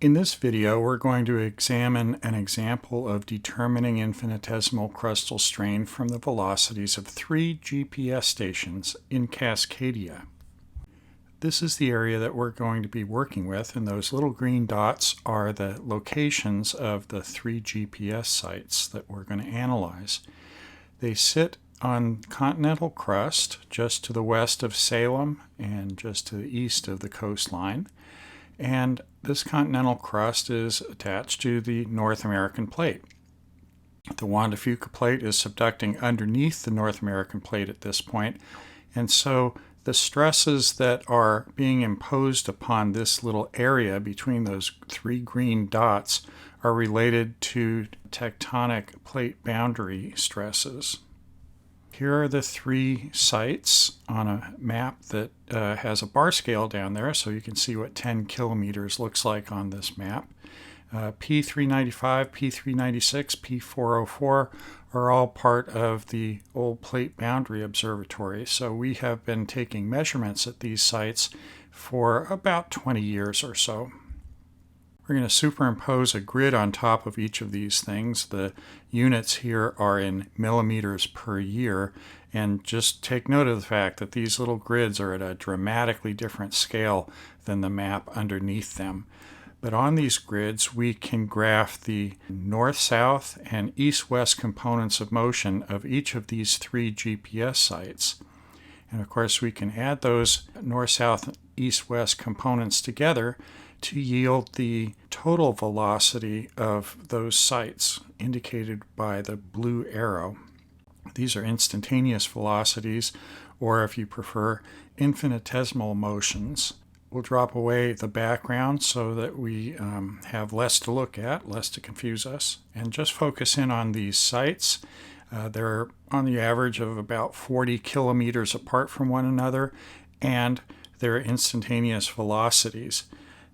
In this video, we're going to examine an example of determining infinitesimal crustal strain from the velocities of 3 GPS stations in Cascadia. This is the area that we're going to be working with, and those little green dots are the locations of the 3 GPS sites that we're going to analyze. They sit on continental crust just to the west of Salem and just to the east of the coastline. And this continental crust is attached to the North American plate. The Juan de Fuca plate is subducting underneath the North American plate at this point, and so the stresses that are being imposed upon this little area between those 3 green dots are related to tectonic plate boundary stresses. Here are the 3 sites on a map that has a bar scale down there, so you can see what 10 kilometers looks like on this map. P395, P396, P404 are all part of the old plate boundary observatory, so we have been taking measurements at these sites for about 20 years or so. We're going to superimpose a grid on top of each of these things. The units here are in millimeters per year, and just take note of the fact that these little grids are at a dramatically different scale than the map underneath them. But on these grids, we can graph the north-south and east-west components of motion of each of these 3 GPS sites. And of course, we can add those north-south, east-west components together to yield the total velocity of those sites, indicated by the blue arrow. These are instantaneous velocities, or if you prefer, infinitesimal motions. We'll drop away the background so that we have less to look at, less to confuse us, and just focus in on these sites. They're on the average of about 40 kilometers apart from one another, and they're instantaneous velocities.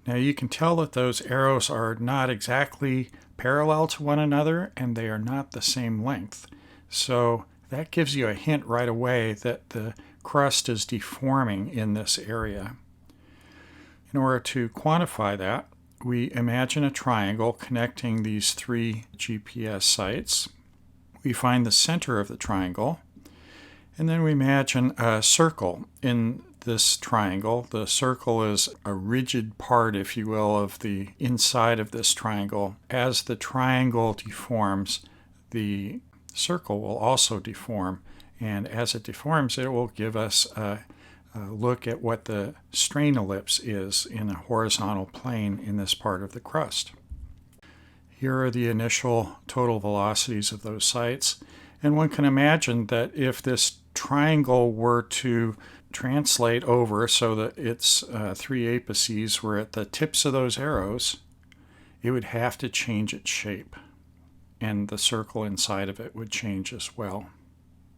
Now you can tell that those arrows are not exactly parallel to one another, and they are not the same length. So that gives you a hint right away that the crust is deforming in this area. In order to quantify that, we imagine a triangle connecting these 3 GPS sites. We find the center of the triangle, and then we imagine a circle in this triangle. The circle is a rigid part, if you will, of the inside of this triangle. As the triangle deforms, the circle will also deform, and as it deforms, it will give us a look at what the strain ellipse is in a horizontal plane in this part of the crust. Here are the initial total velocities of those sites, and one can imagine that if this triangle were to translate over so that its 3 apices were at the tips of those arrows, it would have to change its shape, and the circle inside of it would change as well.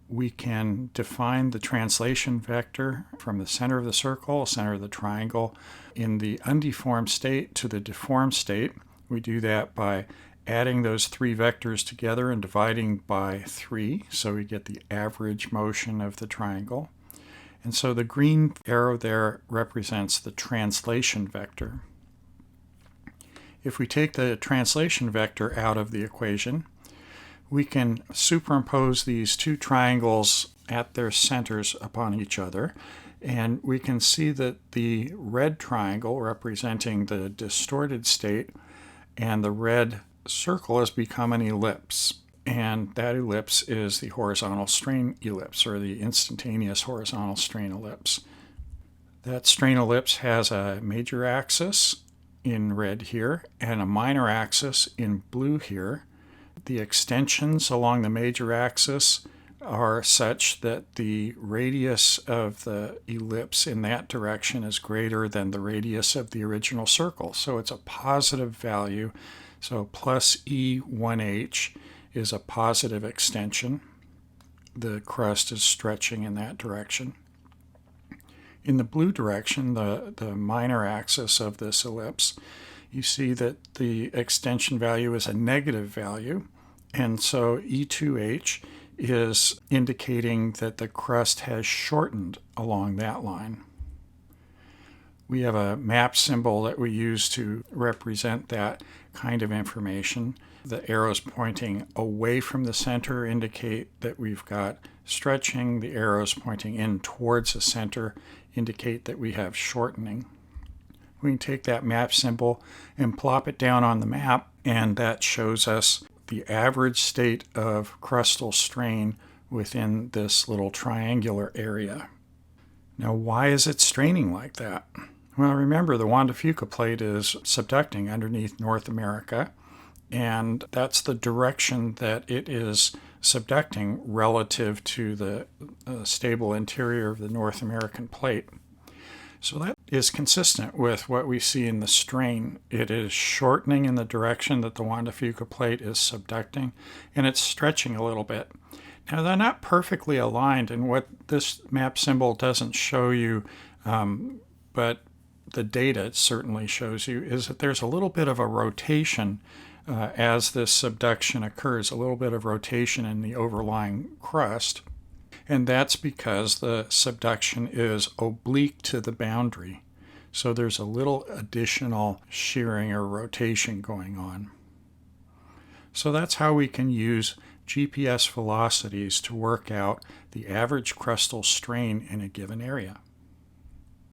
We can define the translation vector from the center of the circle, center of the triangle, in the undeformed state to the deformed state. We do that by adding those 3 vectors together and dividing by 3, so we get the average motion of the triangle. And so the green arrow there represents the translation vector. If we take the translation vector out of the equation, we can superimpose these 2 triangles at their centers upon each other, and we can see that the red triangle representing the distorted state and the red circle has become an ellipse. And that ellipse is the horizontal strain ellipse, or the instantaneous horizontal strain ellipse. That strain ellipse has a major axis in red here and a minor axis in blue here. The extensions along the major axis are such that the radius of the ellipse in that direction is greater than the radius of the original circle. So it's a positive value. So plus E1h is a positive extension. The crust is stretching in that direction. In the blue direction, the minor axis of this ellipse, you see that the extension value is a negative value, and so E2h is indicating that the crust has shortened along that line. We have a map symbol that we use to represent that kind of information. The arrows pointing away from the center indicate that we've got stretching. The arrows pointing in towards the center indicate that we have shortening. We can take that map symbol and plop it down on the map, and that shows us the average state of crustal strain within this little triangular area. Now, why is it straining like that? Well, remember, the Juan de Fuca plate is subducting underneath North America, and that's the direction that it is subducting relative to the stable interior of the North American plate. So that is consistent with what we see in the strain. It is shortening in the direction that the Juan de Fuca plate is subducting, and it's stretching a little bit. Now, they're not perfectly aligned, and what this map symbol doesn't show you, but the data certainly shows you, is that there's a little bit of a rotation as this subduction occurs, a little bit of rotation in the overlying crust. And that's because the subduction is oblique to the boundary. So there's a little additional shearing or rotation going on. So that's how we can use GPS velocities to work out the average crustal strain in a given area.